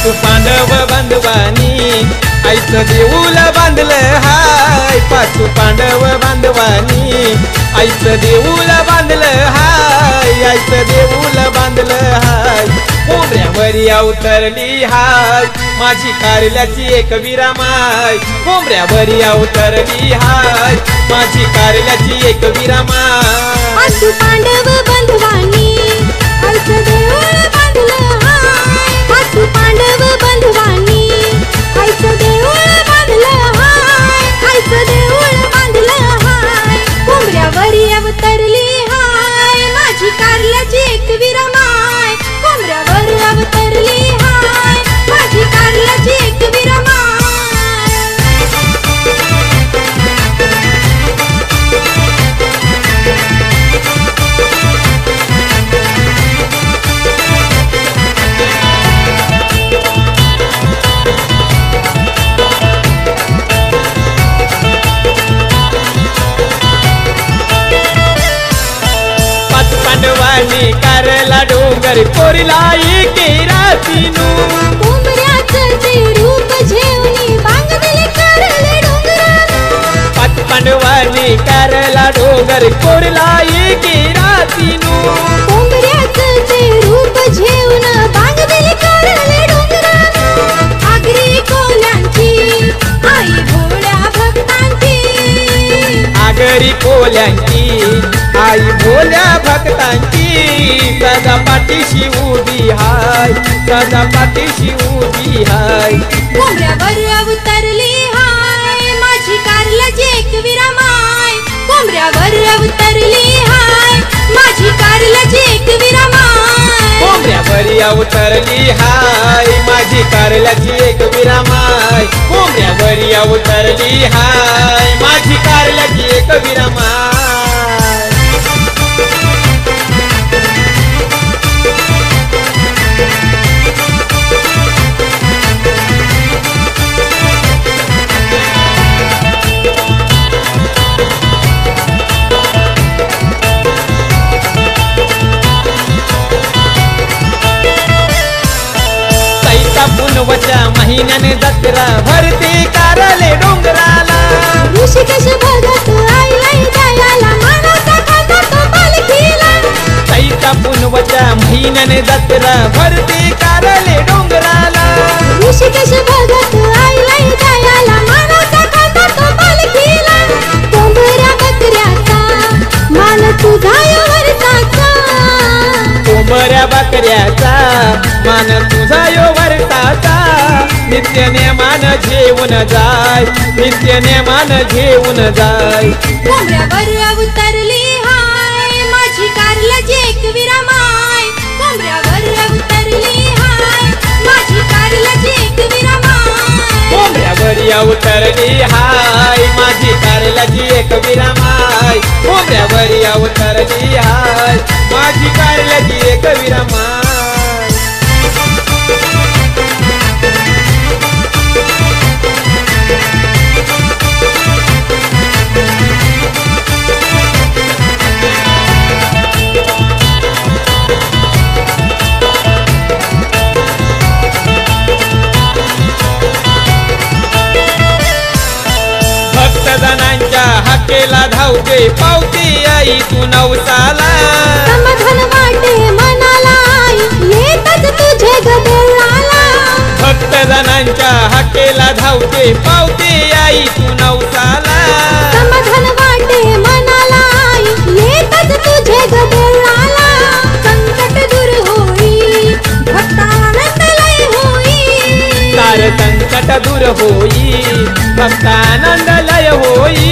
पाच पांडव बांधवानी आईचं देऊळ बांधलं हाय। पाच पांडव बांधवानी आईचं देऊळ बांधलं हाय। आईचं देऊळ बांधलं हाय। कोंबऱ्यावरी अवतरली हाय माझी कारल्याची एक विरामाय। कोंबऱ्यावरी अवतरली हाय माझी कारल्याची एक विरामाय। पाच पांडव बांधवानी आईचं देऊळ बांधलं हाय। पाच पांडव बांधवानी आईचं देऊळ बांधलं हाय। आईचं देऊळ बांधलं हाय। कोंबऱ्यावरी अवतरली हाय माझी कारल्याची एक विरामाय। कोंबऱ्यावर अवतरली हाय माझी कारल्याची एक विरामाय। पांडवानी कारला डोंगर कोरला एके रातीनू। कोंबऱ्याचं ते रूप झेवणी बांधले कारले डोंगराला। पाच पांडवानी कारला डोंगर कोरला एके रातीनू। कोंबऱ्याचं ते रूप झेवून बांधले कारले डोंगराला। आगरी कोल्यांची आई भोळ्या भक्तांची। आगरी कोल्यांची आई भोल्या भक्तांची। सदा पाठीशी उभी हाय सदा पाठीशी उभी हाय। कोंबऱ्यावर अवतरली हाय माझी कारल्याची एक विरामाय। कोंबऱ्यावर अवतरली हाय माझी कारल्याची एक विरामाय। कोंबऱ्यावरी अवतरली हाय माझी कारल्याची एक विरामाय। कोंबऱ्यावरी अवतरली हाय माझी कारल्याची एक विरामाय। पुनवच्या महिन्याने जत्रा भरते कारले डोंगराला। ऋषिकेश भगत आईलाई दयाला मानवता खातात पालखीला। चैता पुनवच्या महिन्याने जत्रा भरते कारले डोंगराला। ऋषिकेश भगत आईलाई दयाला मानवता खातात पालखीला। कोंबड्या बकऱ्याचा मान तुझा वरचाचा। कोंबड्या बकऱ्याचा मान तुझा यो वरचाचा। नित्य नेमान घेऊन जाय नित्य नेमान घेऊन जाय। कोंबऱ्यावर अवतरली हाय माझी कारल्याची एक विरामाय। कोंबऱ्यावर अवतरली हाय माझी कारल्याची एक विरामाय। कोंबऱ्यावरी अवतरली हाय माझी कारल्याची एक विरामाय। कोंबऱ्यावरी अवतरली हाय माझी कारल्याची एक विरामाय। भक्तजनांच्या हाकेला धावते पावते आई तू नवसाला। समाधान वाटे मनाला आई येतच तुझे गदेळाला। भक्तजनांच्या हाकेला धावते पावते आई तू नवसाला। समाधान वाटे मनाला आई येतच तुझे गदेळाला। संकट दूर होई भक्तानंद लय होई। सार संकट दूर होई भक्तानंद लय होई।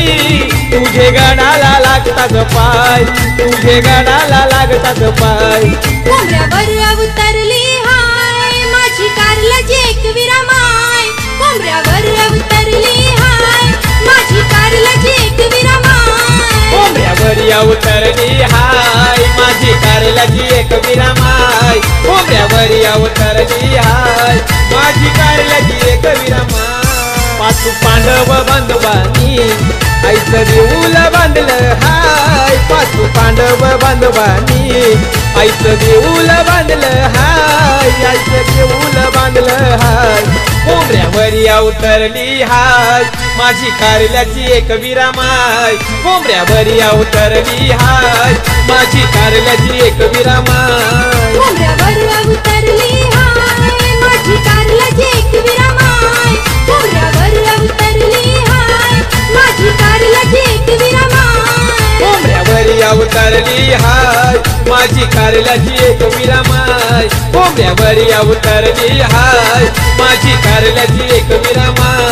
तुझे गडाला लागतात पाय तुझे गडाला लागतात पाय। कोंबऱ्यावर अवतरली हाय माझी कारल्याची एक विरामाय। कोंबऱ्यावर अवतरली हाय माझी कारल्याची एक विरामाय। कोंबऱ्यावरी अवतरली हाय माझी कारल्याची एक विरामाय। कोंबऱ्यावरी अवतरली हाय माझी कारल्याची एक विरामाय। पाच पांडव बांधवानी आईचं देऊळ बांधलं हाय। पाच पांडव बांधवानी आईचं देऊळ बांधलं हाय। आईचं देऊळ बांधलं लागलं हाय कोंबड्यावर या उतरली हाय माझी कारल्याची एक विरामाय कोंबड्यावर या उतरली हाय माझी कारल्याची एक विरामाय कोंबड्यावर उतरली हाय माझी कारल्याची एक विरामाय कोंबड्यावर उतरली हाय माझी कारल्याची एक विरामाय कोंबड्यावर या उतरली हाय माझी कारल्याची एक विरामाय कोंबड्यावर या उतरली हाय माझी कारल्याची एक विरामाय